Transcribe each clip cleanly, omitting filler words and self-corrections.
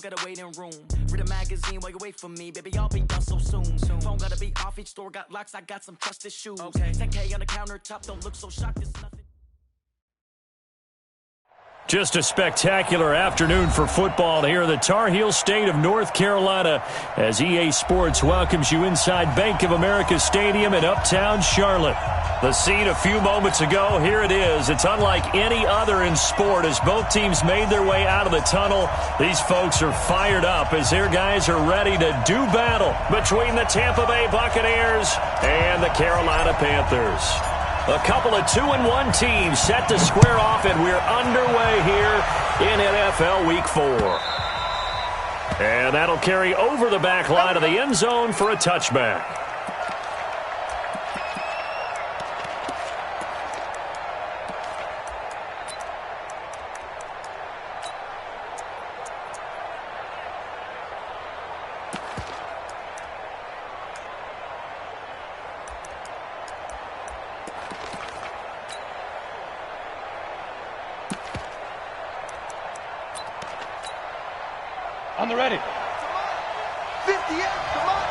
Got a waiting room. Read a magazine while you wait for me. Baby, I'll be done so soon. Phone gotta be off. Each store got locks. I got some trusted shoes. Okay. 10K on the countertop. Don't look so shocked. It's nothing. Just a spectacular afternoon for football here in the Tar Heel state of North Carolina as EA Sports welcomes you inside Bank of America Stadium in Uptown Charlotte. The scene a few moments ago, here it is. It's unlike any other in sport as both teams made their way out of the tunnel. These folks are fired up as their guys are ready to do battle between the Tampa Bay Buccaneers and the Carolina Panthers. A couple of 2-1 teams set to square off, and we're underway here in NFL Week 4. And that'll carry over the back line of the end zone for a touchback. On the ready. 58, come on.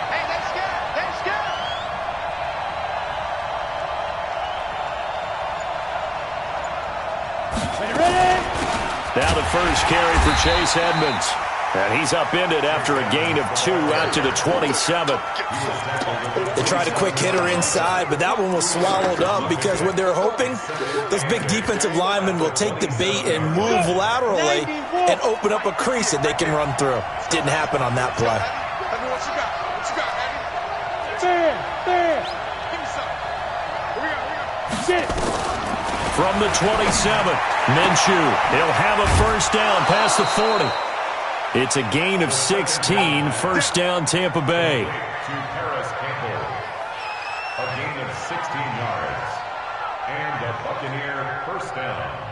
Hey, let's go. Let's go. Ready. Now the first carry for Chase Edmonds. And he's upended after a gain of 2 out to the 27. They tried a quick hitter inside, but that one was swallowed up because what they're hoping, those big defensive linemen will take the bait and move laterally and open up a crease that they can run through. Didn't happen on that play. What you got? What you got, Eddie? There. Give me some. Here we go. Sit. From the 27, Minshew. He'll have a first down past the 40. It's a gain of 16, first down Tampa Bay. To Paris Campbell, a gain of 16 yards, and the Buccaneer first down.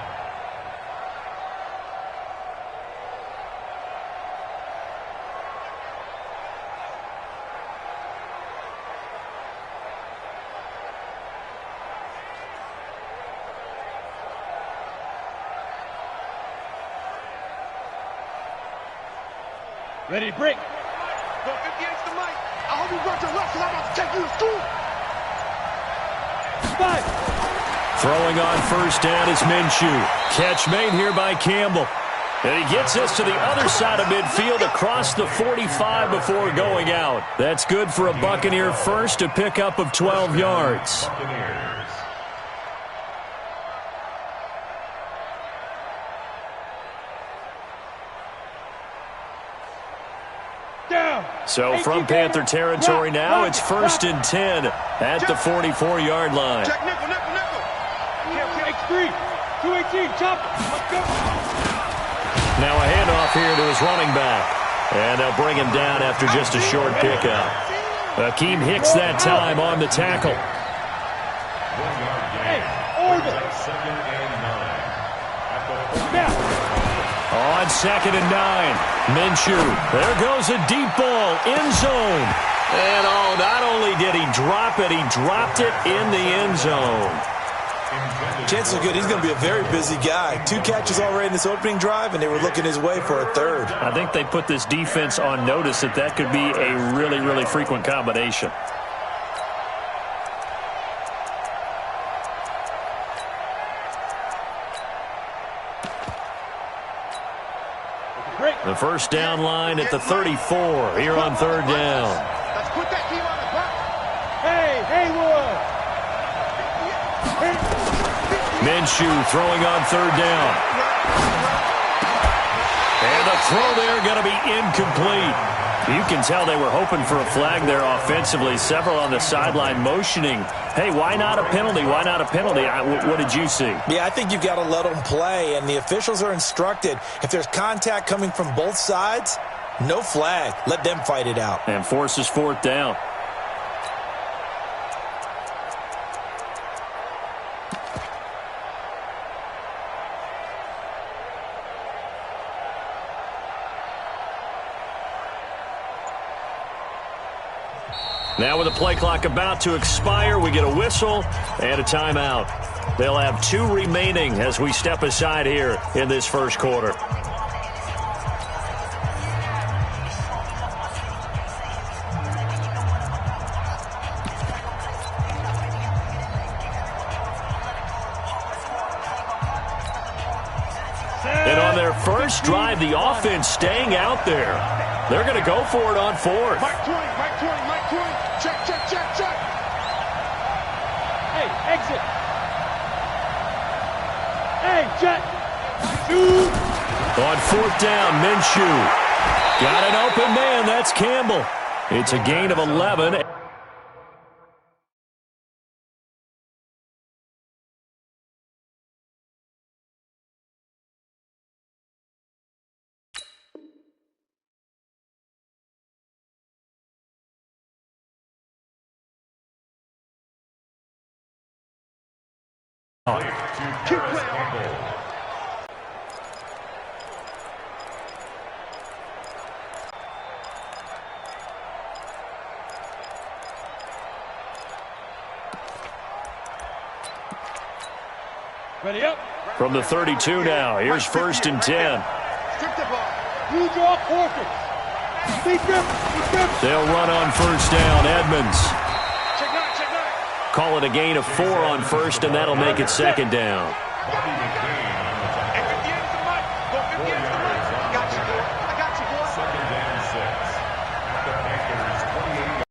Ready to break. Go 58's the mic. I hope you brought your left because I'm about to take you to school. 5. Throwing on first down is Minshew. Catch made here by Campbell. And he gets us to the other side of midfield across the 45 before going out. That's good for a Buccaneer first, a pickup of 12 yards. Buccaneers. Down. So from Panther territory now, it's first and 10 at the 44-yard line. Check nickel. X3. 218. Chop. Let's go. Now a handoff here to his running back. And they'll bring him down after just a short pickup. Akeem Hicks that time on the tackle. 1 yard gain. Second and 9. At the 40. On second and 9, Minshew. There goes a deep ball, end zone. And not only did he drop it, he dropped it in the end zone. Chances are good he's going to be a very busy guy. 2 catches already in this opening drive, and they were looking his way for a third. I think they put this defense on notice that could be a really, really frequent combination. The first down line at the 34 here on third down. Let's put that team on the clock. Haywood. Minshew throwing on third down. And the throw there going to be incomplete. You can tell they were hoping for a flag there offensively. Several on the sideline motioning. Hey, why not a penalty? Why not a penalty? What did you see? Yeah, I think you've got to let them play, and the officials are instructed. If there's contact coming from both sides, no flag. Let them fight it out. And forces fourth down. Now with the play clock about to expire, we get a whistle and a timeout. They'll have 2 remaining as we step aside here in this first quarter. drive, the offense staying out there. They're going to go for it on fourth. Mike 20, Mike 20, Mike 20. Check, check, check, check. Hey, exit. Hey, jet. Shoot. On fourth down, Minshew. Got an open man. That's Campbell. It's a gain of 11. Keep playing. Ready up. From the 32 now, here's first and 10. Strip the ball. You draw quarter. Deep grip. Deep grip. They'll run on first down, Edmonds. Check out, check out. Call it a gain of 4 on first, and that'll make it second down. Hey, 50 ends the mic. Go 50 ends the mic. I got you, boy. I got you, boy. Second down 6. The Panthers 28.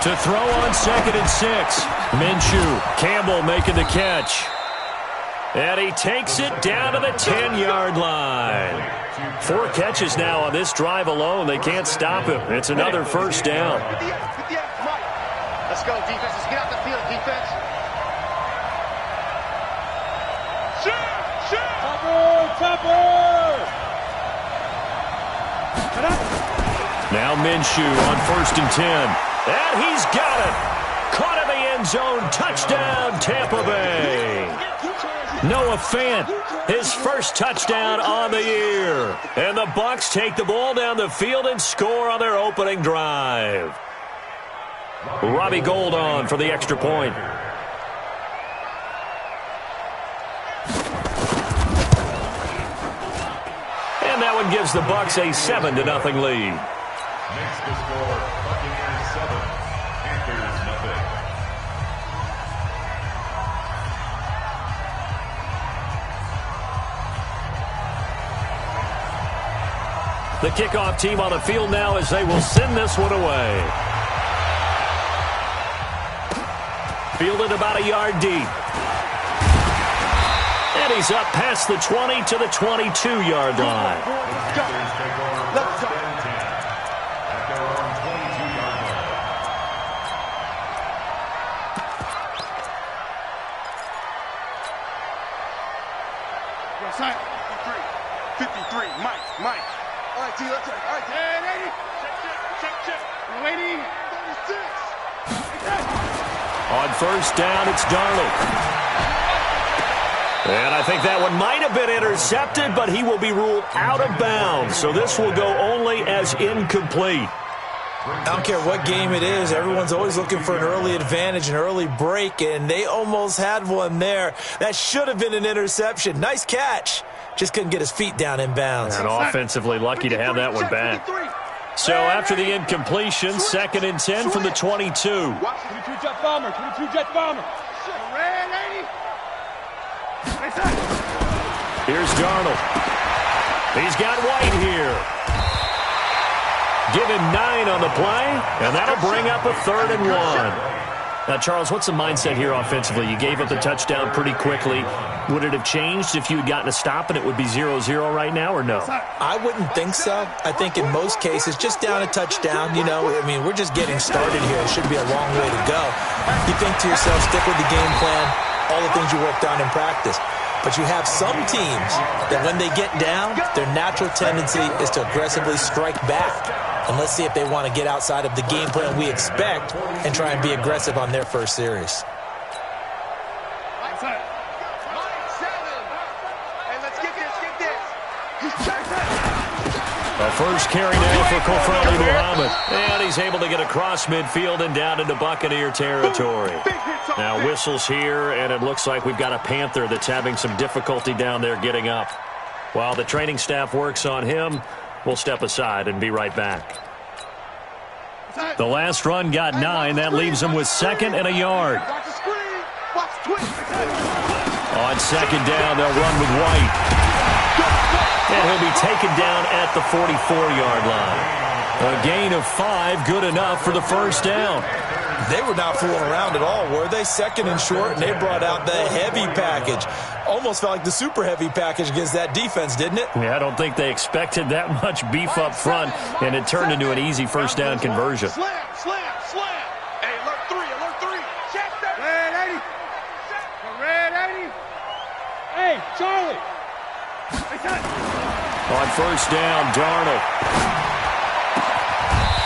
To throw on second and 6. Minshew. Campbell making the catch. And he takes it down to the 10-yard line. 4 catches now on this drive alone. They can't stop him. It's another first down. 50 ends, Mike. Let's go, defense. Let's get out the field, defense. Shoot, shoot. Topper. Now Minshew on first and 10. And he's got it. Caught in the end zone. Touchdown, Tampa Bay. Noah Fant, his first touchdown on the year. And the Bucs take the ball down the field and score on their opening drive. Robbie Gould on for the extra point. And that one gives the Bucs a 7-0 lead. Makes the score Buccaneers 7, Panthers nothing. The kickoff team on the field now as they will send this one away. Fielded about a yard deep. And he's up past the 20 to the 22-yard line. Panthers take over Let's go. 10 at their own 22-yard line. Yo, sign. 53. 53. Mike. All right, T, let's go. All right, hey, lady. Check. Lady. 36. On first down, it's Darnold. And I think that one might have been intercepted, but he will be ruled out of bounds. So this will go only as incomplete. I don't care what game it is. Everyone's always looking for an early advantage, an early break, and they almost had one there. That should have been an interception. Nice catch. Just couldn't get his feet down in bounds. And offensively lucky to have that one back. So after the incompletion, second and 10 from the 22. 22 jet bomber. 22 jet bomber. Red lady. Here's Darnold. He's got White here. Give him 9 on the play, and that'll bring up a 3rd and 1. Now, Charles, what's the mindset here offensively? You gave up the touchdown pretty quickly. Would it have changed if you had gotten a stop and it would be 0-0 right now, or no? I wouldn't think so. I think in most cases, just down a touchdown, we're just getting started here. It should be a long way to go. You think to yourself, stick with the game plan, all the things you worked on in practice. But you have some teams that when they get down, their natural tendency is to aggressively strike back. And let's see if they want to get outside of the game plan we expect and try and be aggressive on their first series. A first carry now for Kofrali Muhammad. And he's able to get across midfield and down into Buccaneer territory. Now whistles here, and it looks like we've got a Panther that's having some difficulty down there getting up. While the training staff works on him, we'll step aside and be right back. The last run got 9. That leaves him with 2nd and a yard. On second down, they'll run with White. And he'll be taken down at the 44-yard line. A gain of 5, good enough for the first down. They were not fooling around at all, were they? Second and short, and they brought out the heavy package. Almost felt like the super heavy package against that defense, didn't it? Yeah, I don't think they expected that much beef up front, and it turned into an easy first down conversion. Slam, slam, slam. Hey, alert 3, alert 3. Check that. Red 80. Red 80. Hey, Charlie. On first down, Darnold.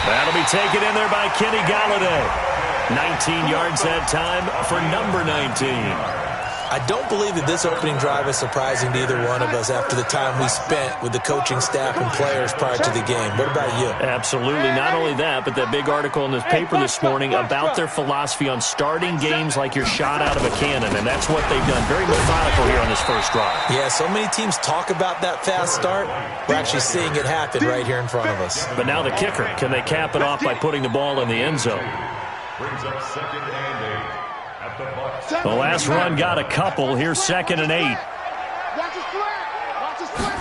That'll be taken in there by Kenny Galladay. 19 yards that time for number 19. I don't believe that this opening drive is surprising to either one of us after the time we spent with the coaching staff and players prior to the game. What about you? Absolutely. Not only that, but that big article in the paper this morning about their philosophy on starting games like you're shot out of a cannon, and that's what they've done. Very methodical here on this first drive. Yeah, so many teams talk about that fast start. We're actually seeing it happen right here in front of us. But now the kicker. Can they cap it off by putting the ball in the end zone? Brings up second and 8 at the Bucs. The last run got a couple. Here's second and 8. Watch his flag. Watch his flag.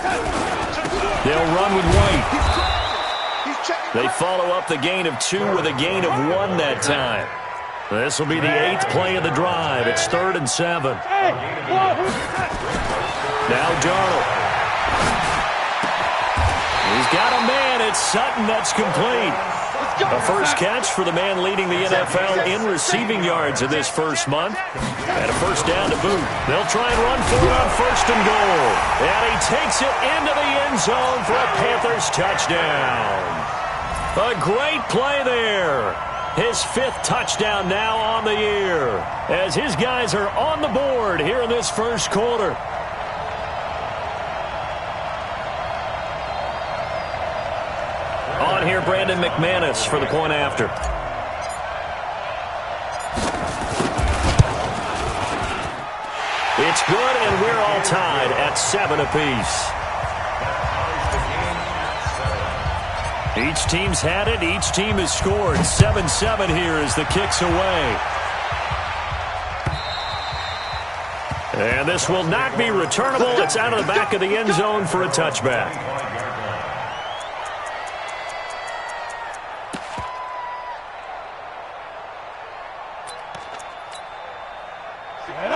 They'll run with White. He's checking. They follow up the gain of 2 with a gain of 1 that time. This will be the 8th play of the drive. It's 3rd and 7. Now Darnold. He's got a man. It's Sutton. That's complete. A first catch for the man leading the NFL in receiving yards in this first month. And a first down to boot. They'll try and run for it on first and goal. And he takes it into the end zone for a Panthers touchdown. A great play there. His 5th touchdown now on the year, as his guys are on the board here in this first quarter. On here, Brandon McManus for the point after. It's good, and we're all tied at 7 apiece. Each team's had it. Each team has scored. 7-7 here as the kick's away. And this will not be returnable. It's out of the back of the end zone for a touchback.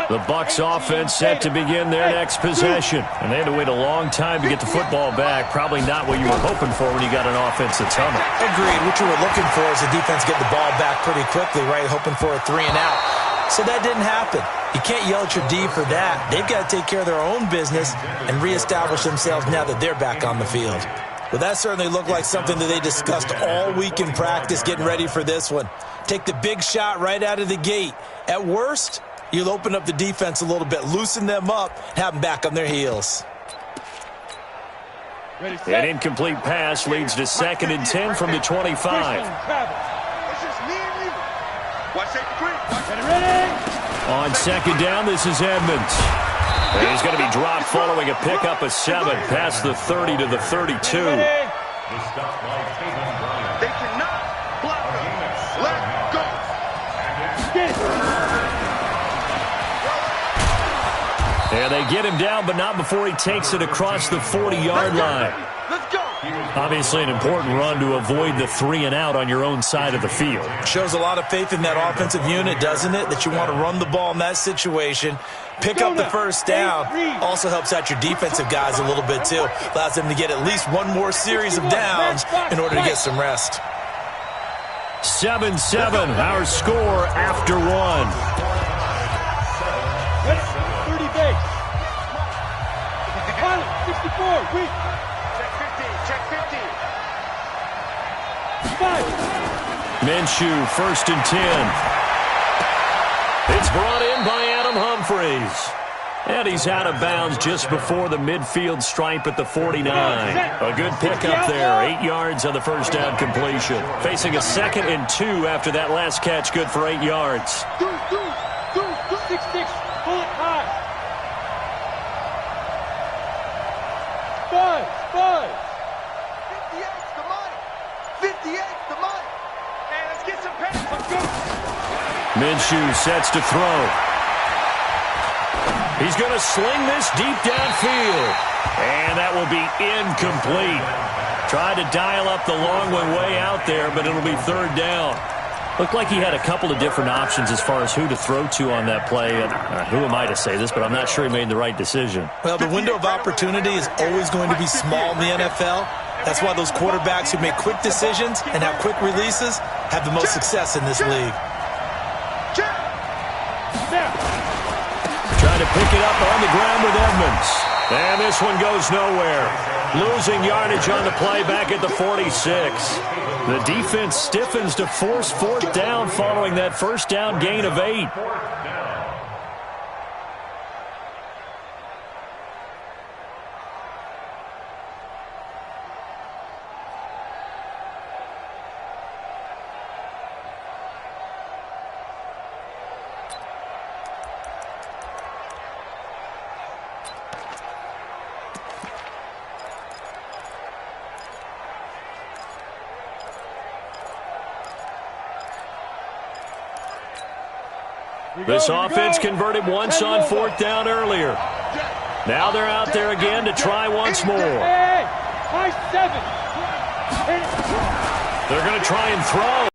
The Bucs offense set to begin their next possession. And they had to wait a long time to get the football back. Probably not what you were hoping for when you got an offense that's humming. Agreed. What you were looking for is the defense get the ball back pretty quickly, right? Hoping for a 3 and out. So that didn't happen. You can't yell at your D for that. They've got to take care of their own business and reestablish themselves now that they're back on the field. Well, that certainly looked like something that they discussed all week in practice getting ready for this one. Take the big shot right out of the gate. At worst, you'll open up the defense a little bit, loosen them up, have them back on their heels. An incomplete pass leads to 2nd and 10 from the 25. It's just me and you. Watch safety quick. On second down, this is Edmonds. And he's going to be dropped following a pickup of 7 past the 30 to the 32. The stop by Tatum Bryant. They cannot block us. Let go. And they get him down, but not before he takes it across the 40-yard line. Let's go. Obviously an important run to avoid the 3 and out on your own side of the field. Shows a lot of faith in that offensive unit, doesn't it? That you want to run the ball in that situation. Pick up the first down. Also helps out your defensive guys a little bit, too. Allows them to get at least one more series of downs in order to get some rest. 7-7, our score after 1. 30 base. 64, weak. Check 50. 5. Minshew, 1st and 10. It's brought in by Adam Humphries. And he's out of bounds just before the midfield stripe at the 49. A good pickup there. 8 yards on the first down completion. Facing a 2nd and 2 after that last catch. Good for 8 yards. 6-6. Pull it high. 5. 58's the money. 58's the money. Hey, let's get some pace. Let's go. Minshew sets to throw. He's going to sling this deep downfield. And that will be incomplete. Tried to dial up the long one way out there, but it'll be third down. Looked like he had a couple of different options as far as who to throw to on that play. And who am I to say this, but I'm not sure he made the right decision. Well, the window of opportunity is always going to be small in the NFL. That's why those quarterbacks who make quick decisions and have quick releases have the most success in this league. Trying to pick it up on the ground with Edmonds. And this one goes nowhere. Losing yardage on the play back at the 46. The defense stiffens to force fourth down following that first down gain of 8. This offense converted once on fourth down earlier. Now they're out there again to try once more. They're going to try and throw.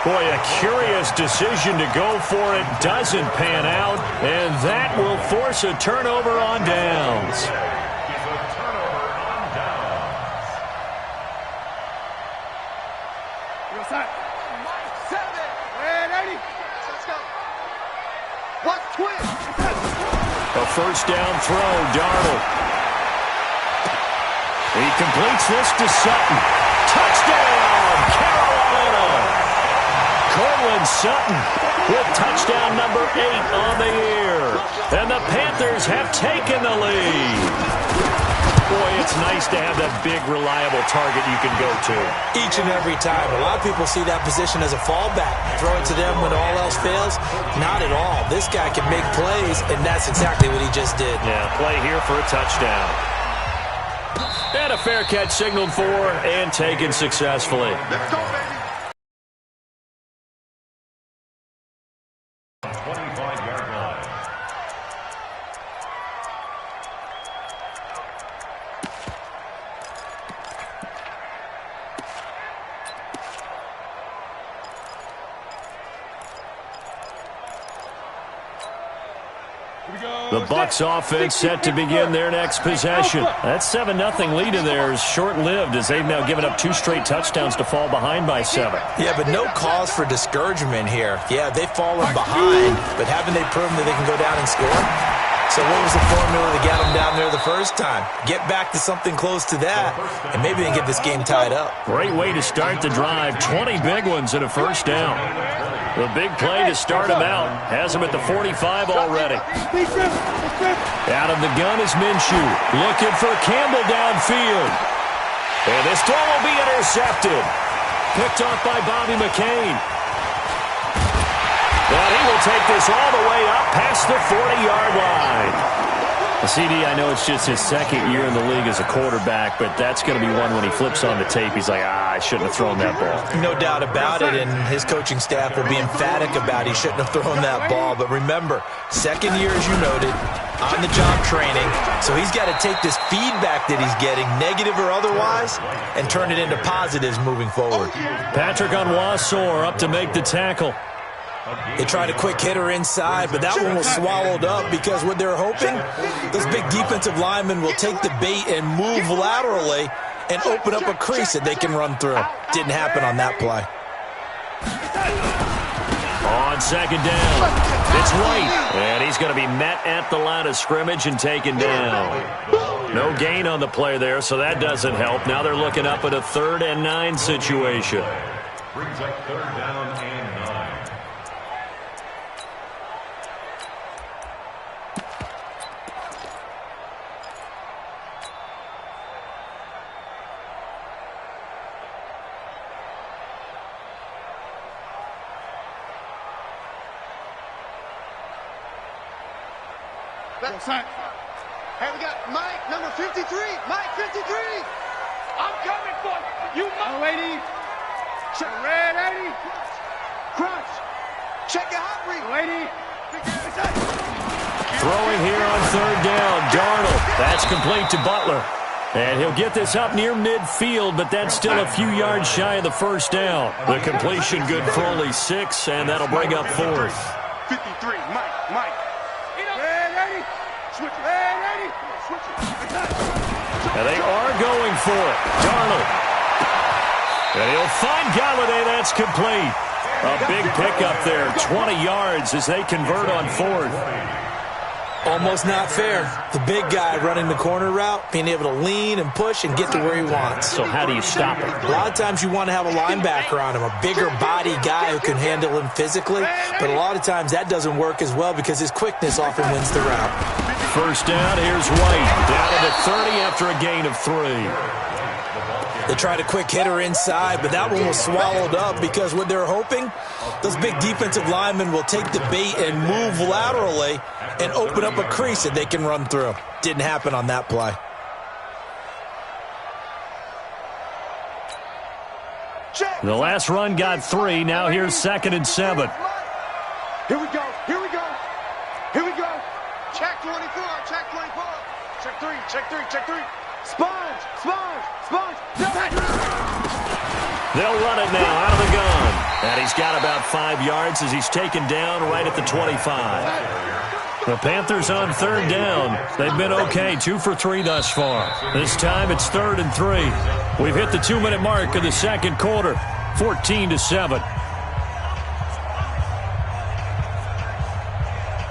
Boy, a curious decision to go for it. Doesn't pan out, and that will force a turnover on downs. A first down throw, Darnold. He completes this to Sutton. Touchdown, Carolina! Cortland Sutton with touchdown number 8 on the year. And the Panthers have taken the lead. Boy, it's nice to have that big, reliable target you can go to. Each and every time. A lot of people see that position as a fallback. Throw it to them when all else fails. Not at all. This guy can make plays, and that's exactly what he just did. Yeah, play here for a touchdown. And a fair catch signaled for and taken successfully. Let's go, baby. The Bucs offense set to begin their next possession. That 7-0 lead of theirs short-lived as they've now given up 2 straight touchdowns to fall behind by 7. Yeah, but no cause for discouragement here. Yeah, they've fallen behind, but haven't they proven that they can go down and score? So what was the formula that got them down there the first time? Get back to something close to that, and maybe they can get this game tied up. Great way to start the drive. 20 big ones and a first down. The big play to start him out. Has him at the 45 already. Out of the gun is Minshew. Looking for Campbell downfield. And this throw will be intercepted. Picked off by Bobby McCain. But he will take this all the way up past the 40-yard line. CD, I know it's just his second year in the league as a quarterback, but that's going to be one when he flips on the tape. He's like, I shouldn't have thrown that ball. No doubt about it, and his coaching staff will be emphatic about he shouldn't have thrown that ball. But remember, second year, as you noted, on-the-job training, so he's got to take this feedback that he's getting, negative or otherwise, and turn it into positives moving forward. Patrick Onwuasor up to make the tackle. They tried a quick hitter inside, but that one was swallowed up because what they're hoping, those big defensive linemen will take the bait and move laterally and open up a crease that they can run through. Didn't happen on that play. On second down, it's White, and he's going to be met at the line of scrimmage and taken down. No gain on the play there, so that doesn't help. Now they're looking up at a 3rd and 9 situation. Brings up 3rd down and 9. Hey, we got Mike, number 53. Mike, 53. I'm coming for you. You, Mike. Ready. Check. Ready. Crunch. Check it out, lady. Throwing here on third down. Darnold. That's complete to Butler. And he'll get this up near midfield, but that's still a few yards shy of the first down. The completion good for only 6, and that'll bring up fourth. 53, Mike. Ready? Switch it. Ready? Switch it. And they are going for it. Darnold. And he'll find Galladay. That's complete. A big pickup there. 20 yards as they convert on fourth. Almost not fair. The big guy running the corner route, being able to lean and push and get to where he wants. So how do you stop him? A lot of times you want to have a linebacker on him, a bigger body guy who can handle him physically. But a lot of times that doesn't work as well because his quickness often wins the route. First down, here's White. Down to the 30 after a gain of 3. They tried a quick hitter inside, but that one was swallowed up because what they're hoping, those big defensive linemen will take the bait and move laterally and open up a crease that they can run through. Didn't happen on that play. The last run got 3. Now here's 2nd and 7. Here we go. Check 24. Check 3. Sponge. They'll run it now out of the gun. And he's got about 5 yards as he's taken down right at the 25. The Panthers on third down. They've been okay, 2 for 3 thus far. This time it's 3rd and 3. We've hit the 2-minute mark of the second quarter, 14-7.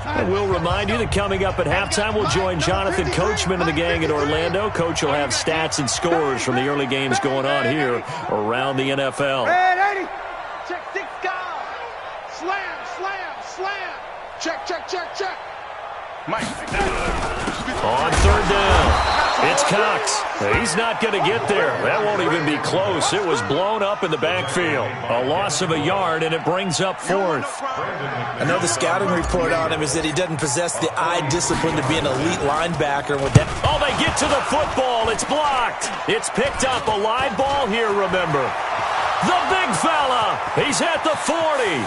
And we'll remind you that coming up at halftime, we'll join Jonathan Coachman and the gang in Orlando. Coach will have stats and scores from the early games going on here around the NFL. Ready? Check 6 guys. Slam. Check. Mike. On third down, it's Cox. He's not going to get there. That won't even be close. It was blown up in the backfield. A loss of a yard, and it brings up fourth. I know the scouting report on him is that he doesn't possess the eye discipline to be an elite linebacker. With that, oh, they get to the football. It's blocked. It's picked up. A live ball here, remember. The big fella. He's at the 40,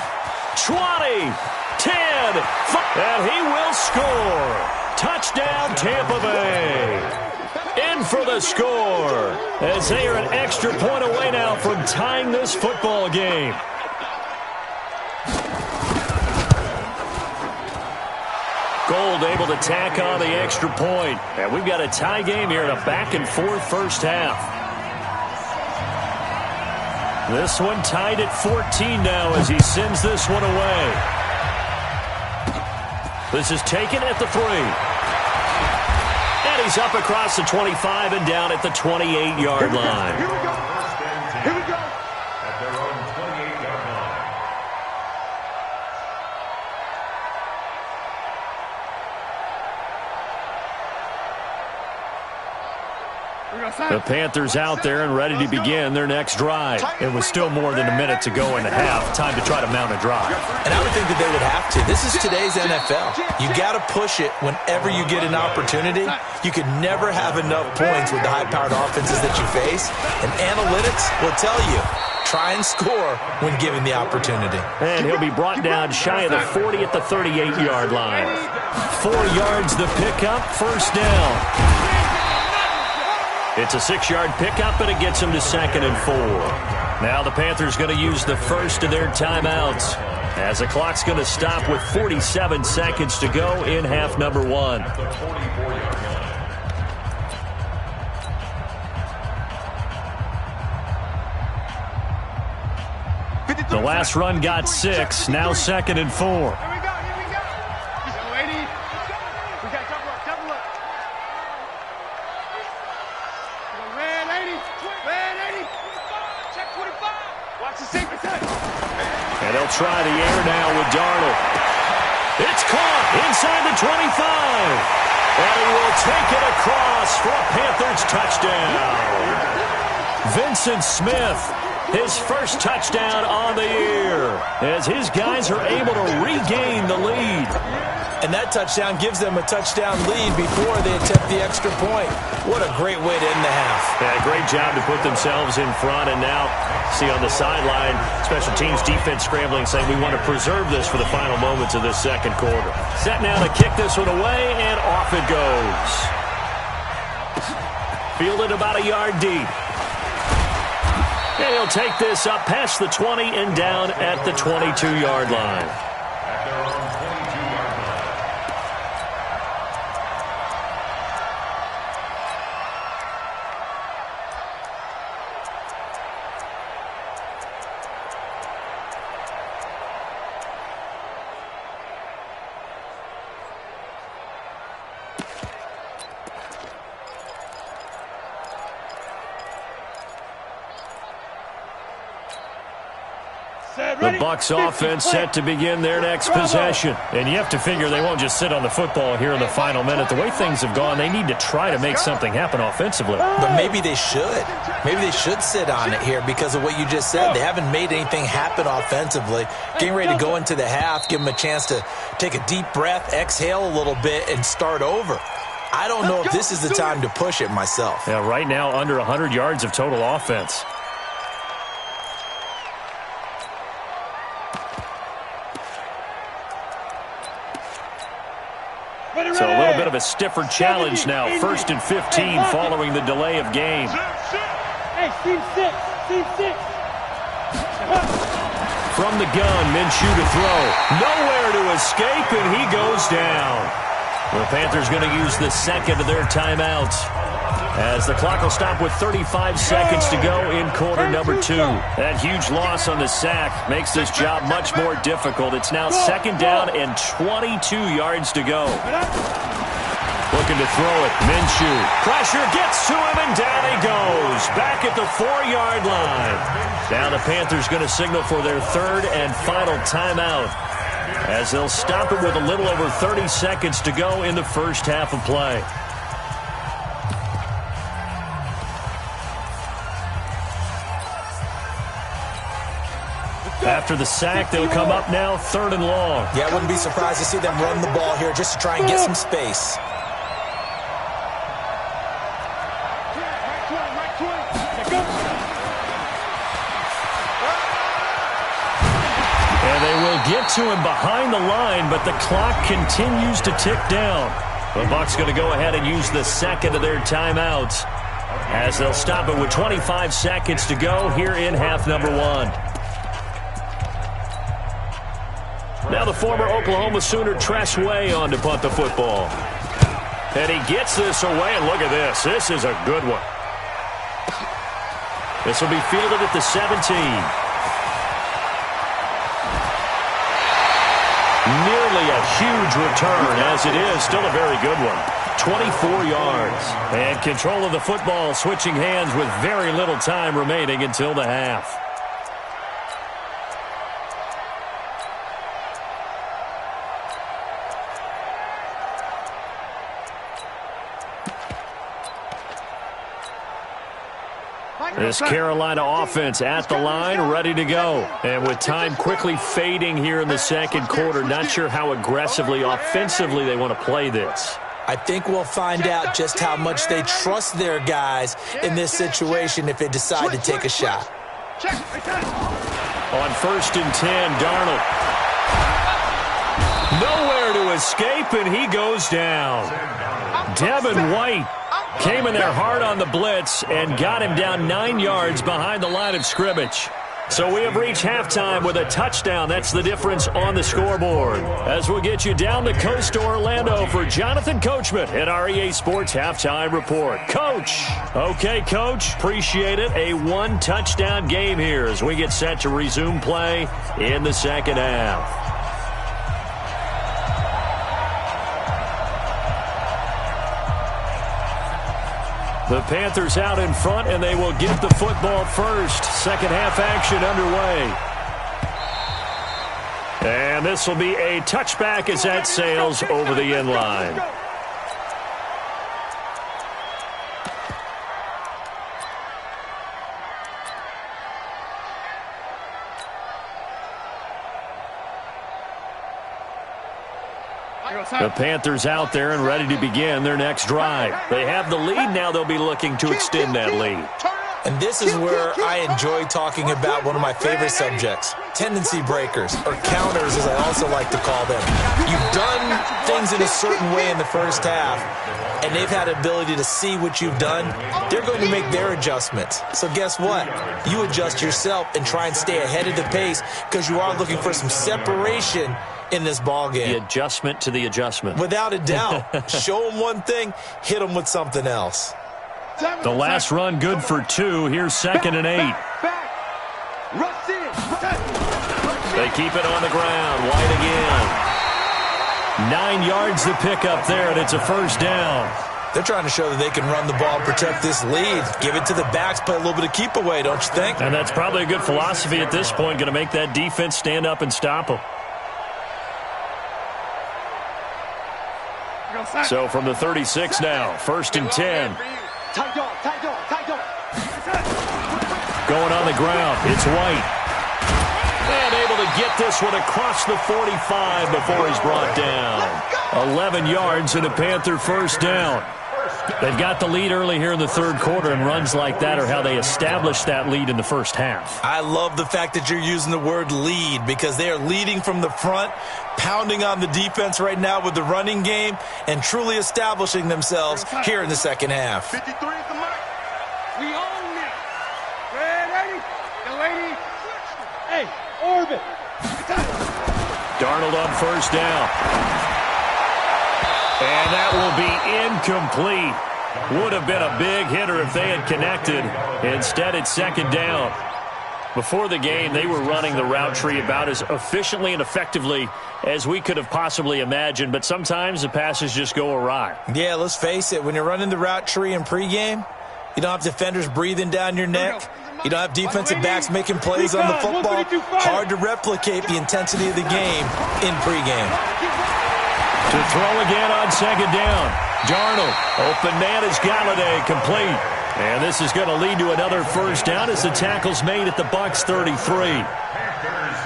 20, 10, 5, and he will score. Touchdown, Tampa Bay. In for the score as they are an extra point away now from tying this football game. Gold able to tack on the extra point. And we've got a tie game here in a back-and-forth first half. This one tied at 14 now as he sends this one away. This is taken at the 3. And he's up across the 25 and down at the 28-yard line. Here we go. At their own 28-yard line. The Panthers out there and ready to begin their next drive. It was still more than a minute to go in the half. Time to try to mount a drive. and I would think that they would have to. This is today's NFL. You got to push it whenever you get an opportunity. You can never have enough points with the high-powered offenses that you face. And analytics will tell you, try and score when given the opportunity. And he'll be brought down shy of the 40 at the 38-yard line. 4 yards the pickup, first down. It's a 6-yard pickup, and it gets him to 2nd and 4. Now the Panthers going to use the first of their timeouts as the clock's going to stop with 47 seconds to go in half number 1. The last run got 6, now 2nd and 4. And they'll try the air now with Darnold. It's caught inside the 25. And he will take it across for a Panthers touchdown. Vincent Smith, his first touchdown on the year, as his guys are able to regain the lead. And that touchdown gives them a touchdown lead before they attempt the extra point. What a great way to end the half. Yeah, great job to put themselves in front. And now, see on the sideline, special teams defense scrambling, saying we want to preserve this for the final moments of this second quarter. Set now to kick this one away, and off it goes. Fielded about a yard deep. And he'll take this up past the 20 and down at the 22-yard line. At their own 22-yard line. The Bucs offense set to begin their next possession. And you have to figure they won't just sit on the football here in the final minute. The way things have gone, they need to try to make something happen offensively. But maybe they should. Maybe they should sit on it here because of what you just said. They haven't made anything happen offensively. Getting ready to go into the half, give them a chance to take a deep breath, exhale a little bit, and start over. I don't know if this is the time to push it myself. Yeah, right now under 100 yards of total offense. So a little bit of a stiffer challenge now. 1st and 15 following the delay of game. Hey, team six. From the gun, Minshew to throw. Nowhere to escape, and he goes down. The Panthers going to use the second of their timeouts, as the clock will stop with 35 seconds to go in quarter number 2. That huge loss on the sack makes this job much more difficult. It's now 2nd down and 22 yards to go. Looking to throw it. Minshew. Pressure gets to him, and down he goes. Back at the 4-yard line. Now the Panthers going to signal for their 3rd and final timeout, as they'll stop it with a little over 30 seconds to go in the first half of play. After the sack, they'll come up now 3rd and long. Yeah, I wouldn't be surprised to see them run the ball here just to try and get some space. And they will get to him behind the line, but the clock continues to tick down. The Bucs going to go ahead and use the second of their timeouts, as they'll stop it with 25 seconds to go here in half number 1. Now the former Oklahoma Sooner Tress Way on to punt the football. And he gets this away, and look at this. This is a good one. This will be fielded at the 17. Nearly a huge return, as it is still a very good one. 24 yards. And control of the football switching hands with very little time remaining until the half. This Carolina offense at the line, ready to go. And with time quickly fading here in the second quarter, not sure how aggressively, offensively they want to play this. I think we'll find out just how much they trust their guys in this situation if they decide to take a shot. On 1st and 10, Darnold. Nowhere to escape, and he goes down. Devin White came in there hard on the blitz and got him down 9 yards behind the line of scrimmage. So we have reached halftime with a touchdown. That's the difference on the scoreboard. As we'll get you down the coast to Orlando for Jonathan Coachman at our EA Sports Halftime Report. Coach. Okay, Coach. Appreciate it. A 1-touchdown game here as we get set to resume play in the second half. The Panthers out in front, and they will get the football first. Second half action underway. And this will be a touchback as that sails over the end line. The Panthers out there and ready to begin their next drive. They have the lead. Now they'll be looking to extend that lead. And this is where I enjoy talking about one of my favorite subjects, tendency breakers, or counters as I also like to call them. You've done things in a certain way in the first half, and they've had the ability to see what you've done. They're going to make their adjustments. So guess what? You adjust yourself and try and stay ahead of the pace because you are looking for some separation in this ball game. The adjustment to the adjustment. Without a doubt. Show them one thing, hit them with something else. The last run good for 2. Here's 2nd and 8. They keep it on the ground. White again. 9 yards to pick up there, and it's a first down. They're trying to show that they can run the ball and protect this lead. Give it to the backs, play a little bit of keep away, don't you think? And that's probably a good philosophy at this point, going to make that defense stand up and stop them. So from the 36 now, 1st and 10. Going on the ground, it's White. And able to get this one across the 45 before he's brought down. 11 yards and a Panther first down. They've got the lead early here in the third quarter, and runs like that are how they established that lead in the first half. I love the fact that you're using the word lead because they are leading from the front, pounding on the defense right now with the running game, and truly establishing themselves here in the second half. 53 is the mark. We own it. Ready? The lady. Hey, orbit. Darnold on first down. And that will be incomplete. Would have been a big hitter if they had connected. Instead, it's 2nd down. Before the game, they were running the route tree about as efficiently and effectively as we could have possibly imagined, but sometimes the passes just go awry. Yeah, let's face it. When you're running the route tree in pregame, you don't have defenders breathing down your neck. You don't have defensive backs making plays on the football. Hard to replicate the intensity of the game in pregame. To throw again on 2nd down. Darnold, open man is Galladay, complete. And this is going to lead to another first down as the tackle's made at the Bucs 33.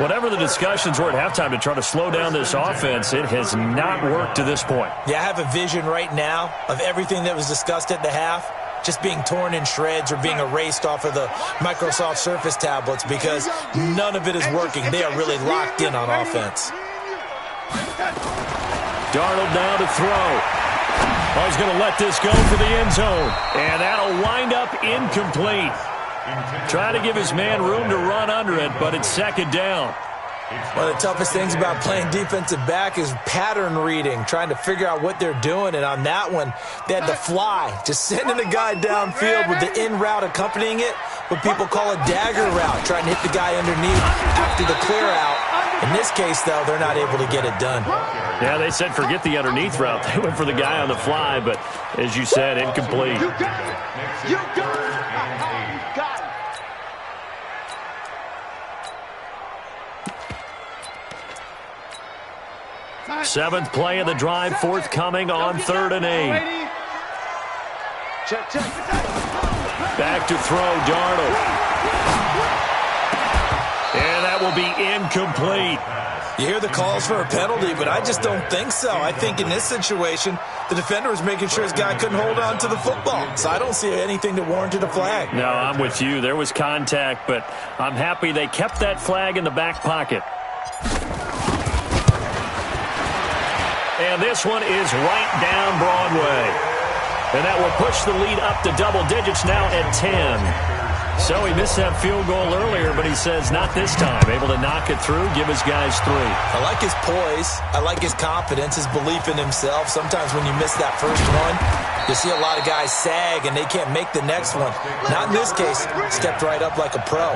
Whatever the discussions were at halftime to try to slow down this offense, it has not worked to this point. Yeah, I have a vision right now of everything that was discussed at the half just being torn in shreds or being erased off of the Microsoft Surface tablets because none of it is working. They are really locked in on offense. Darnold now to throw. He's going to let this go for the end zone. And that'll wind up incomplete. Try to give his man room to run under it, but it's 2nd down. One of the toughest things about playing defensive back is pattern reading, trying to figure out what they're doing. And on that one, they had to fly, just sending the guy downfield with the in route accompanying it, what people call a dagger route, trying to hit the guy underneath after the clear out. In this case, though, they're not able to get it done. Yeah, they said forget the underneath route. They went for the guy on the fly, but as you said, incomplete. You got it. You got it. Got it. 7th play of the drive, forthcoming on 3rd and 8. Check. Back to throw, Darnold. And that will be incomplete. You hear the calls for a penalty, but I just don't think so. I think in this situation, the defender was making sure his guy couldn't hold on to the football. So I don't see anything that warranted a flag. No, I'm with you. There was contact, but I'm happy they kept that flag in the back pocket. And this one is right down Broadway. And that will push the lead up to double digits now at 10. So he missed that field goal earlier, but he says not this time. Able to knock it through, give his guys 3. I like his poise. I like his confidence, his belief in himself. Sometimes when you miss that first one, you see a lot of guys sag and they can't make the next one. Not in this case. Stepped right up like a pro.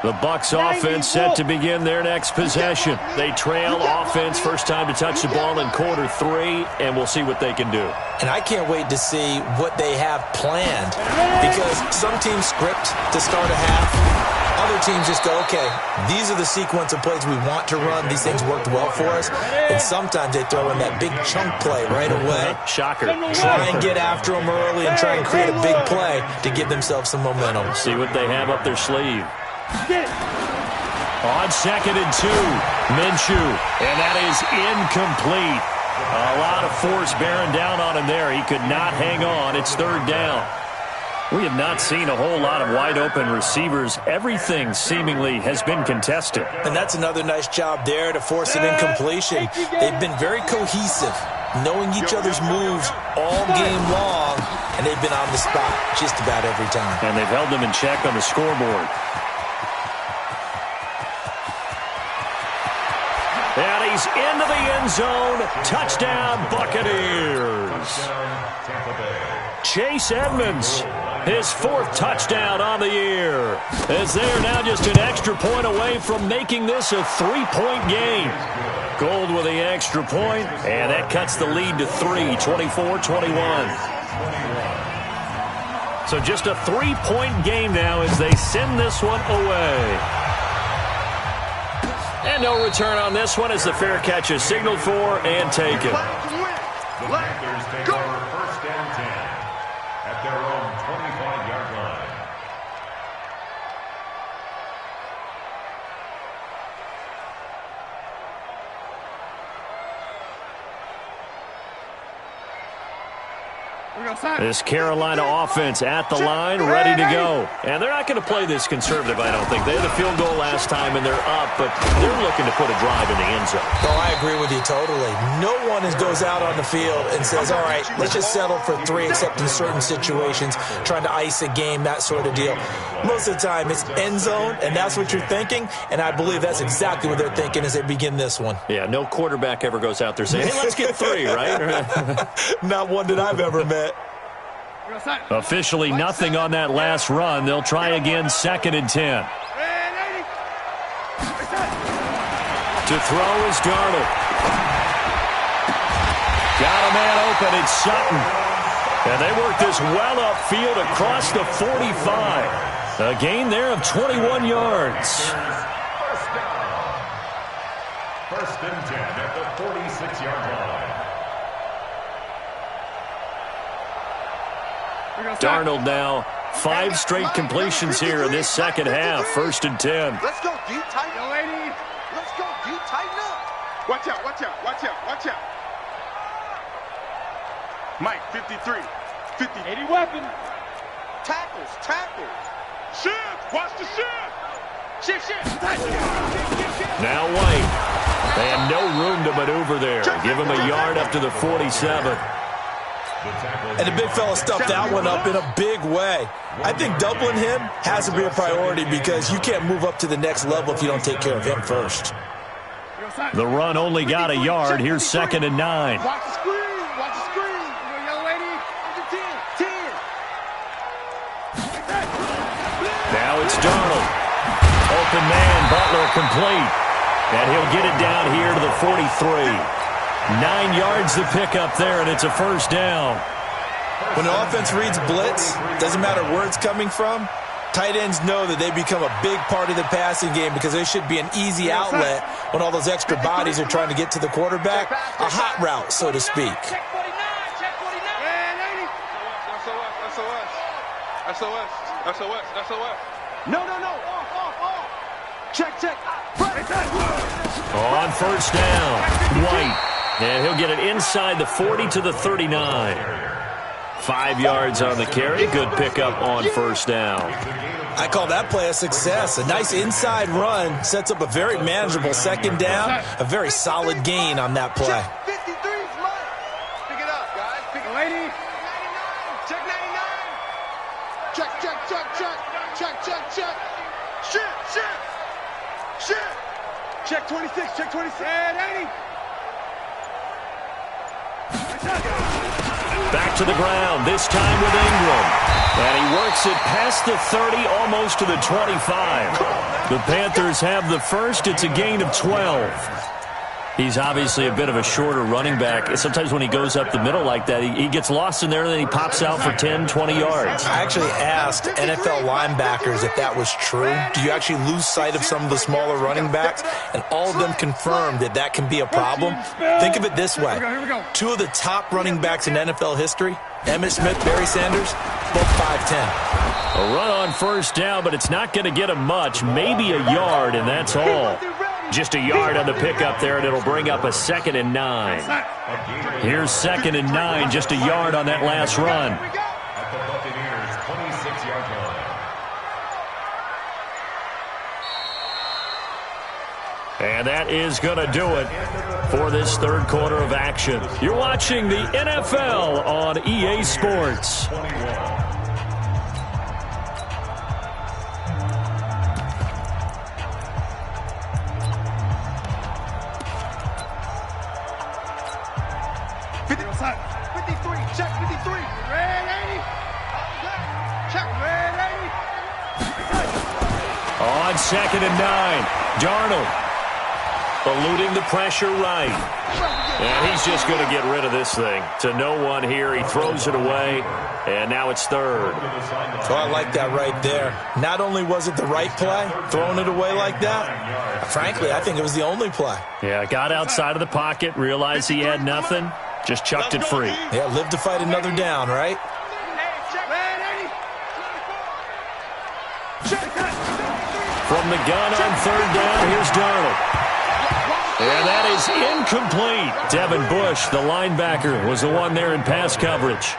The Bucs offense set to begin their next possession. They trail offense, first time to touch the ball in quarter 3, and we'll see what they can do. And I can't wait to see what they have planned because some teams script to start a half Other teams just go, okay, these are the sequence of plays we want to run. These things worked well for us. And sometimes they throw in that big chunk play right away. Shocker. Try and get after them early and try and create a big play to give themselves some momentum. See what they have up their sleeve. On 2nd and 2, Minshew. And that is incomplete. A lot of force bearing down on him there. He could not hang on. It's 3rd down. We have not seen a whole lot of wide-open receivers. Everything seemingly has been contested. And that's another nice job there to force an incompletion. They've been very cohesive, knowing each other's moves all game long, and they've been on the spot just about every time. And they've held them in check on the scoreboard. And he's into the end zone. Touchdown, Buccaneers. Chase Edmonds, his 4th touchdown on the year. As they are now just an extra point away from making this a 3-point game. Gold with the extra point, and that cuts the lead to 3, 24-21. So just a 3-point game now as they send this one away. And no return on this one as the fair catch is signaled for and taken. The Panthers take over 1st and 10 at their own 25-yard line. This Carolina offense at the line, ready to go. And they're not going to play this conservative, I don't think. They had a field goal last time, and they're up, but they're looking to put a drive in the end zone. Oh, I agree with you totally. No one goes out on the field and says, all right, let's just settle for 3, except in certain situations, trying to ice a game, that sort of deal. Most of the time, it's end zone, and that's what you're thinking, and I believe that's exactly what they're thinking as they begin this one. Yeah, no quarterback ever goes out there saying, hey, let's get 3, right? Not one that I've ever met. Officially nothing on that last run. They'll try again 2nd and 10. To throw is Darnold. Got a man open. It's Sutton. And they work this well upfield across the 45. A gain there of 21 yards. First down. 1st and 10 at the 46-yard line. Darnold now 5 straight completions here in this second half. 1st and 10. Let's go deep, tighten up, lady. Let's go deep, tighten up. Watch out, watch out, watch out, watch out. Mike, 53, 50. 80 weapon. Tackles, tackles. Shift, watch the shift. Shift. Now White. And no room to maneuver there. Give him a yard up to the 47. And the big fella stuffed that one up in a big way. I think doubling him has to be a priority because you can't move up to the next level if you don't take care of him first. The run only got a yard. Here's 2nd and 9. Watch the screen, watch the screen. Young lady, 10. Now it's Darnold. Open man, Butler complete. And he'll get it down here to the 43. 9 yards to pick up there, and it's a 1st down. When an offense reads blitz, doesn't matter where it's coming from, tight ends know that they become a big part of the passing game because there should be an easy outlet when all those extra bodies are trying to get to the quarterback. A hot route, so to speak. Check 49, check 49. SOS. No. Off. Check. On 1st down, White. And he'll get it inside the 40 to the 39. 5 yards on the carry. Good pickup on 1st down. I call that play a success. A nice inside run sets up a very manageable 2nd down. A very solid gain on that play. 53's mine. Pick it up, guys. Pick it. Lady. 99. Check 99. Check. Shit. Check 26. And 80. Back to the ground, this time with Ingram. And he works it past the 30, almost to the 25. The Panthers have the first. It's a gain of 12. He's obviously a bit of a shorter running back. Sometimes when he goes up the middle like that, he gets lost in there, and then he pops out for 10, 20 yards. I actually asked NFL linebackers if that was true. Do you actually lose sight of some of the smaller running backs? And all of them confirmed that that can be a problem. Think of it this way. Two of the top running backs in NFL history, Emmitt Smith, Barry Sanders, both 5'10". A run on first down, but it's not going to get him much. Maybe a yard, and that's all. Just a yard on the pickup there, and it'll bring up a 2nd and 9. Here's 2nd and 9, just a yard on that last run. At the Buccaneers' 26-yard line. And that is going to do it for this third quarter of action. You're watching the NFL on EA Sports. 53, check 53. Red 80. Check red 80. On 2nd and 9, Darnold eluding the pressure right. And he's just going to get rid of this thing. To no one here. He throws it away, and now it's 3rd. So I like that right there. Not only was it the right play, throwing it away like that, frankly, I think it was the only play. Yeah, got outside of the pocket, realized he had nothing, just chucked it free. Yeah, live to fight another down, right? From the gun on 3rd down, here's Darnold. And that is incomplete. Devin Bush, the linebacker, was the one there in pass coverage.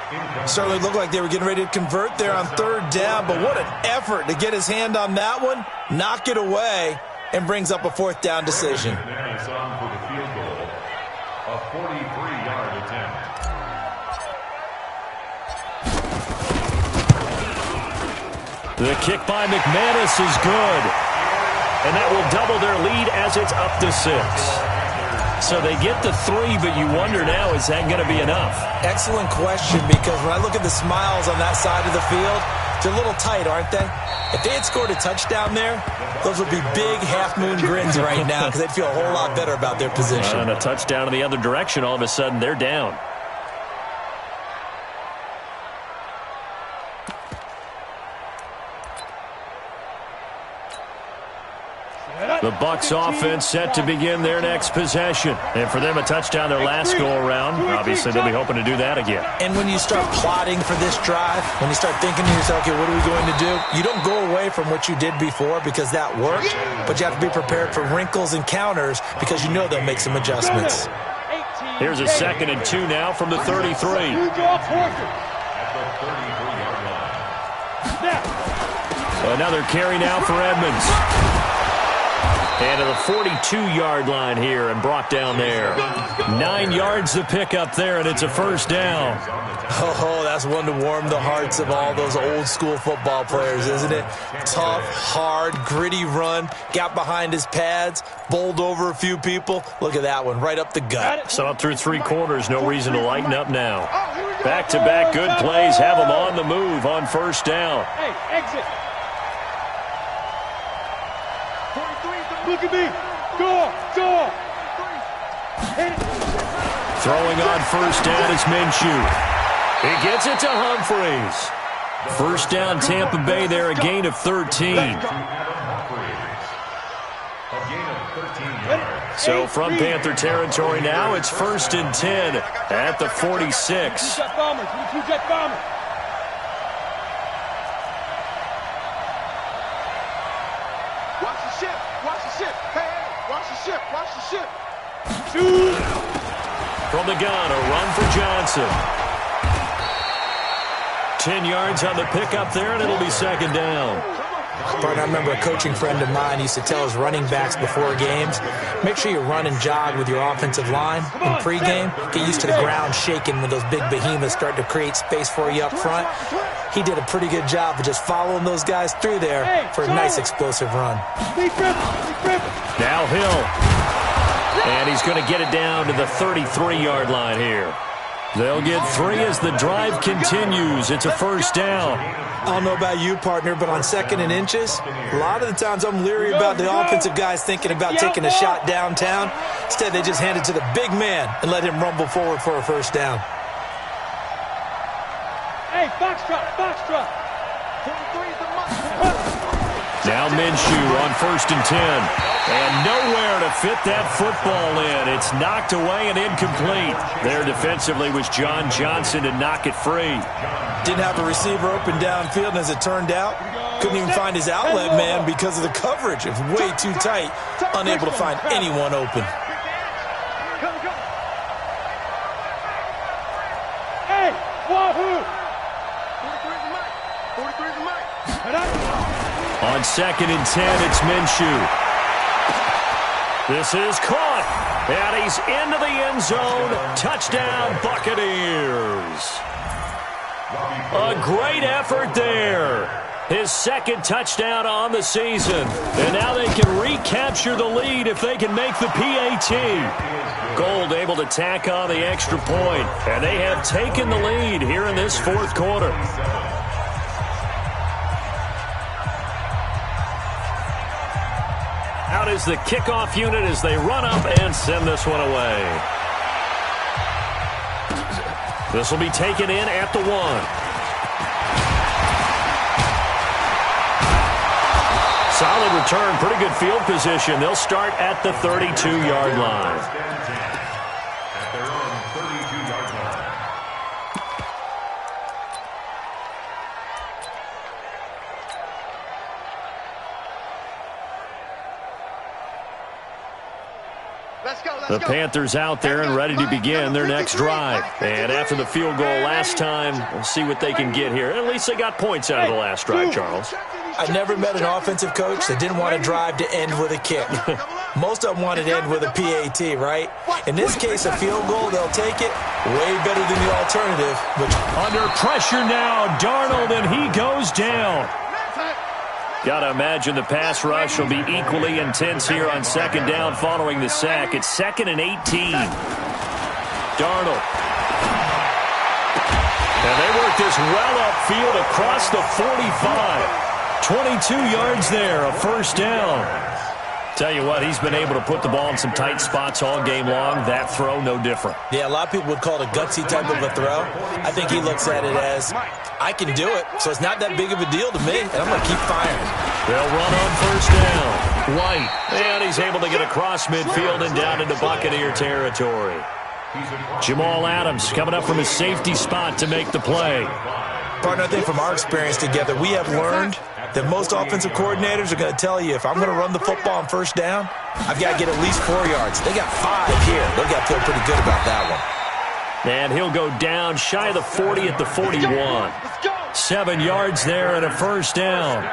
Certainly looked like they were getting ready to convert there on 3rd down, but what an effort to get his hand on that one, knock it away, and brings up a 4th down decision. Now it's on for the field goal, a 43-yard attempt. The kick by McManus is good. And that will double their lead as it's up to 6. So they get the 3, but you wonder now, is that going to be enough? Excellent question, because when I look at the smiles on that side of the field, they're a little tight, aren't they? If they had scored a touchdown there, those would be big half-moon grins right now because they'd feel a whole lot better about their position. And a touchdown in the other direction, all of a sudden they're down. The Bucs offense set to begin their next possession. And for them, a touchdown their last go-around. Obviously, they'll be hoping to do that again. And when you start plotting for this drive, when you start thinking to yourself, okay, what are we going to do? You don't go away from what you did before because that worked, but you have to be prepared for wrinkles and counters because you know they'll make some adjustments. Here's a 2nd and 2 now from the 33. At the 33-yard line. Another carry now for Edmonds. And to the 42-yard line here and brought down there. 9 yards to pick up there, and it's a 1st down. Oh, that's one to warm the hearts of all those old-school football players, isn't it? Tough, hard, gritty run, got behind his pads, bowled over a few people. Look at that one, right up the gut. So up through 3 quarters, no reason to lighten up now. Back-to-back good plays have them on the move on 1st down. Hey, exit. Look at me. Go. Hit it. Throwing on 1st down is Minshew. He gets it to Humphreys. 1st down Tampa Bay there, a gain of 13. So from Panther territory now, it's 1st and 10 at the 46. Two-jet bombers. Watch the ship. From the gun, a run for Johnson. 10 yards on the pickup there, and it'll be 2nd down. Partner, I remember a coaching friend of mine used to tell his running backs before games, make sure you run and jog with your offensive line in pregame. Get used to the ground shaking when those big behemoths start to create space for you up front. He did a pretty good job of just following those guys through there for a nice explosive run. Now Hill. And he's going to get it down to the 33-yard line here. They'll get 3 as the drive continues. It's a first down. I don't know about you, partner, but on 2nd and inches, a lot of the times I'm leery about the offensive guys thinking about taking a shot downtown. Instead, they just hand it to the big man and let him rumble forward for a first down. Hey, foxtrot, foxtrot. 43 is the Now Minshew on 1st and 10. And nowhere to fit that football in. It's knocked away and incomplete. There defensively was John Johnson to knock it free. Didn't have a receiver open downfield, and as it turned out, couldn't even find his outlet man because of the coverage. It was way too tight, unable to find anyone open. Hey, wahoo! 43 is the mic. On 2nd and 10, it's Minshew. This is caught, and he's into the end zone. Touchdown, Buccaneers. A great effort there. His 2nd touchdown on the season. And now they can recapture the lead if they can make the PAT. Gold able to tack on the extra point, and they have taken the lead here in this 4th quarter. Out is the kickoff unit as they run up and send this one away. This will be taken in at the 1. Solid return, pretty good field position. They'll start at the 32-yard line. At their own 32-yard line. The Panthers out there and ready to begin their next drive. And after the field goal last time, we'll see what they can get here. At least they got points out of the last drive, Charles. I never met an offensive coach that didn't want to drive to end with a kick. Most of them wanted to end with a PAT, right? In this case, a field goal, they'll take it. Way better than the alternative. Under pressure now, Darnold, and he goes down. Got to imagine the pass rush will be equally intense here on 2nd down following the sack. It's 2nd and 18. Darnold. And they work this well upfield across the 45. 22 yards there, a first down. Tell you what, he's been able to put the ball in some tight spots all game long. That throw, no different. Yeah, a lot of people would call it a gutsy type of a throw. I think he looks at it as, I can do it, so it's not that big of a deal to me, and I'm going to keep firing. They'll run on first down. White, and he's able to get across midfield and down into Buccaneer territory. Jamal Adams coming up from his safety spot to make the play. Partner, I think from our experience together, we have learned that most offensive coordinators are going to tell you, if I'm going to run the football on first down, I've got to get at least 4 yards. They got 5 here. They've got to feel pretty good about that one. And he'll go down shy of the 40 at the 41. 7 yards there and a first down.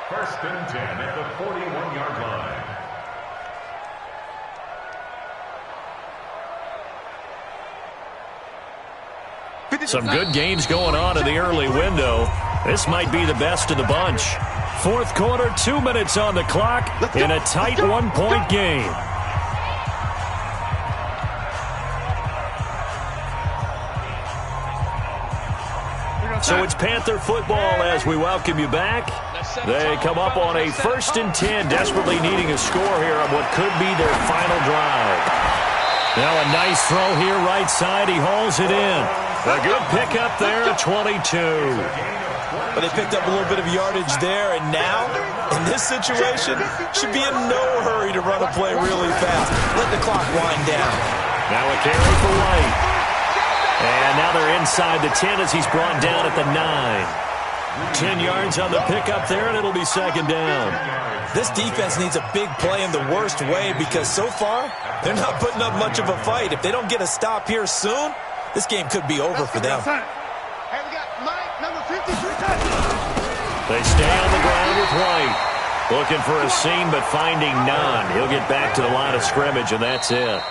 1st and 10 at the 41-yard line. Some good games going on in the early window. This might be the best of the bunch. 4th quarter, 2 minutes on the clock in a tight 1-point game. So it's Panther football as we welcome you back. They come up on a 1st and 10, desperately needing a score here on what could be their final drive. Now a nice throw here right side. He hauls it in. A good pickup there at 22. But they picked up a little bit of yardage there, and now, in this situation, should be in no hurry to run a play really fast. Let the clock wind down. Now a carry for White. And now they're inside the 10 as he's brought down at the 9. 10 yards on the pickup there, and it'll be 2nd down. This defense needs a big play in the worst way because so far, they're not putting up much of a fight. If they don't get a stop here soon, this game could be over for them. Hey, we got Mike, number 53. They stay on the ground with White. Looking for a seam, but finding none. He'll get back to the line of scrimmage, and that's it.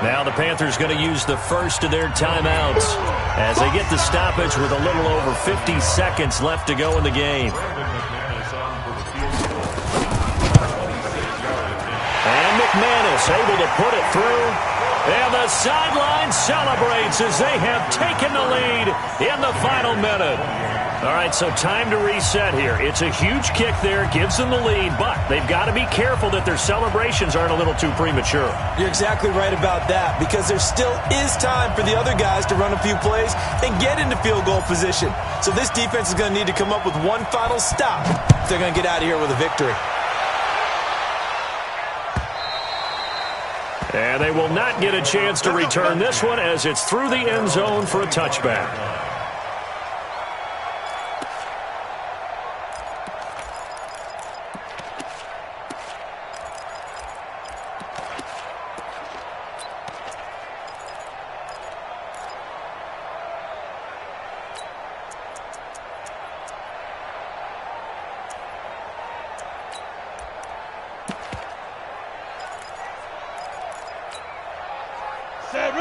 Now the Panthers going to use the first of their timeouts as they get the stoppage with a little over 50 seconds left to go in the game. And McManus able to put it through. And the sideline celebrates as they have taken the lead in the final minute. All right, so time to reset here. It's a huge kick there, gives them the lead, but they've got to be careful that their celebrations aren't a little too premature. You're exactly right about that, because there still is time for the other guys to run a few plays and get into field goal position. So this defense is going to need to come up with one final stop if they're going to get out of here with a victory. And they will not get a chance to return this one as it's through the end zone for a touchback.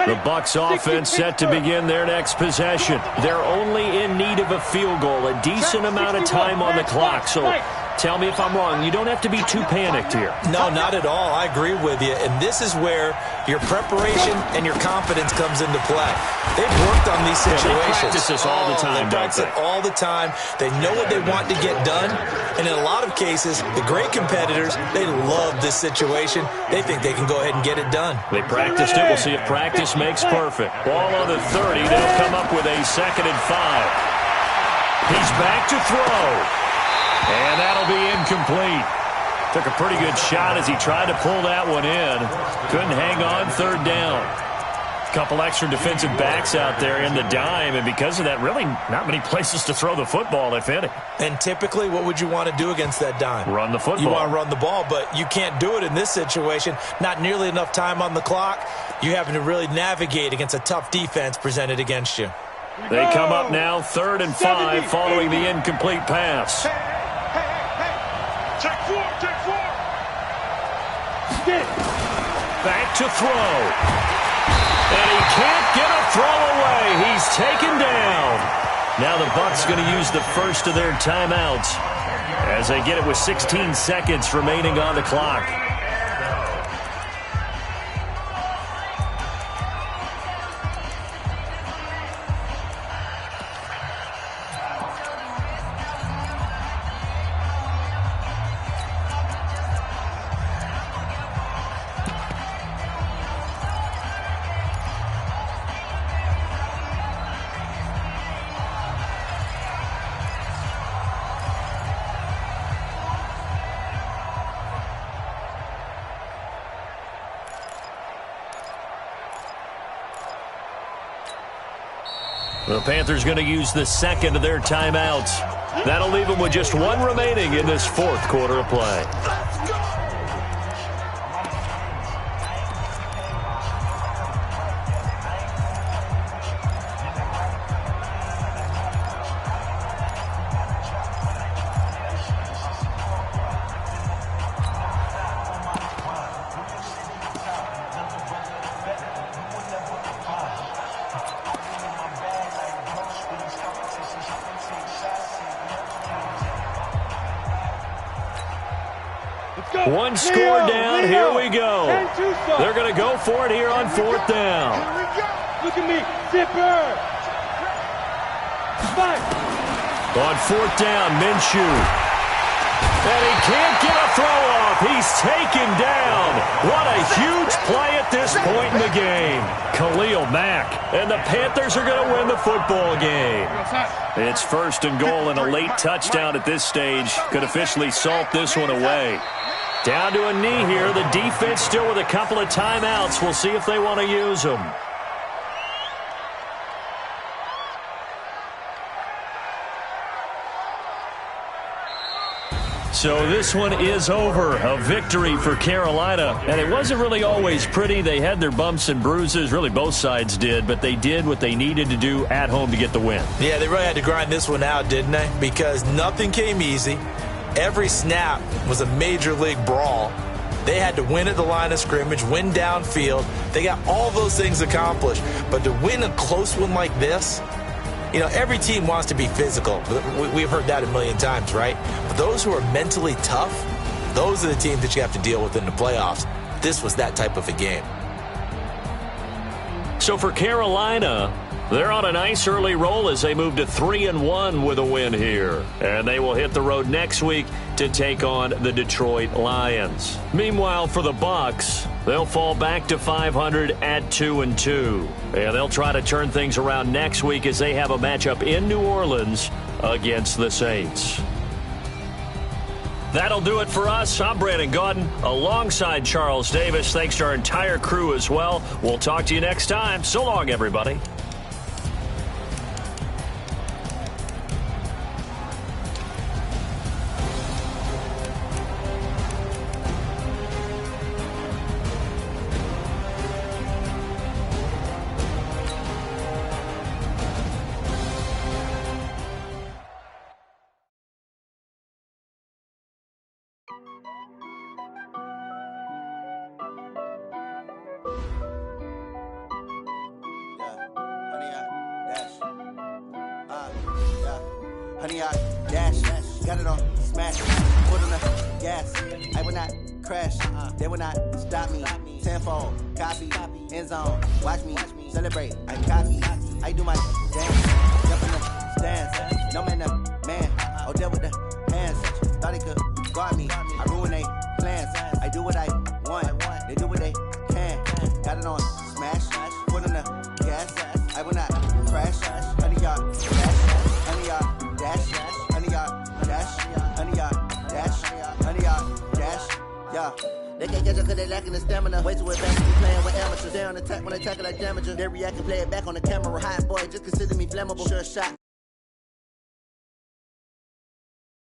The Bucs offense set to begin their next possession. They're only in need of a field goal, a decent amount of time on the clock. So tell me if I'm wrong. You don't have to be too panicked here. No, not at all. I agree with you. And this is where your preparation and your confidence comes into play. They've worked on these situations. They practice this all the time, They practice it all the time. They know what they want to get done. And in a lot of cases, the great competitors, they love this situation. They think they can go ahead and get it done. They practiced it. We'll see if practice makes perfect. Ball on the 30. They'll come up with a 2nd and 5. He's back to throw. And that'll be incomplete. Took a pretty good shot as he tried to pull that one in. Couldn't hang on 3rd down. Couple extra defensive backs out there in the dime, and because of that, really not many places to throw the football, if any. And typically, what would you want to do against that dime? Run the football. You want to run the ball, but you can't do it in this situation. Not nearly enough time on the clock. You having to really navigate against a tough defense presented against you. They come up now 3rd and 5 following the incomplete pass. Check 4, check 4. Back to throw. And he can't get a throw away. He's taken down. Now the Bucs going to use the first of their timeouts as they get it with 16 seconds remaining on the clock. The Panthers going to use the 2nd of their timeouts. That'll leave them with just 1 remaining in this 4th quarter of play. One score down. Here we go. They're going to go for it here on 4th down. Look at me. Zipper. On 4th down, Minshew. And he can't get a throw off. He's taken down. What a huge play at this point in the game. Khalil Mack. And the Panthers are going to win the football game. It's 1st and goal, and a late touchdown at this stage could officially salt this one away. Down to a knee here. The defense still with a couple of timeouts. We'll see if they want to use them. So this one is over. A victory for Carolina. And it wasn't really always pretty. They had their bumps and bruises. Really, both sides did. But they did what they needed to do at home to get the win. Yeah, they really had to grind this one out, didn't they? Because nothing came easy. Every snap was a major league brawl. They had to win at the line of scrimmage, win downfield. They got all those things accomplished. But to win a close one like this, you know, every team wants to be physical. We've heard that a million times, right? But those who are mentally tough, those are the teams that you have to deal with in the playoffs. This was that type of a game. So for Carolina, they're on a nice early roll as they move to 3-1 with a win here. And they will hit the road next week to take on the Detroit Lions. Meanwhile, for the Bucs, they'll fall back to 500 at 2-2. And they'll try to turn things around next week as they have a matchup in New Orleans against the Saints. That'll do it for us. I'm Brandon Gaudin alongside Charles Davis. Thanks to our entire crew as well. We'll talk to you next time. So long, everybody. Honey, I dash, got it on Smac, put on the gas, I will not crash, they will not stop me, tenfold, copy, end zone, watch me, celebrate, I copy, I do my dance, jump in the stands, no man, the man, oh, deal with the hands, thought he could guard me, I ruin they plans, I do what I want, they do what they can, got it on smash, put on the gas, I will not crash, honey, y'all dash, honey, y'all dash, honey, y'all dash, honey, y'all dash, honey, y'all dash, yeah. They can't catch up cause they lacking the stamina. Way too advanced to be playing with amateurs. They on attack when they tackle like damager. They react and play it back on the camera. Hot boy, just consider me flammable. Sure shot.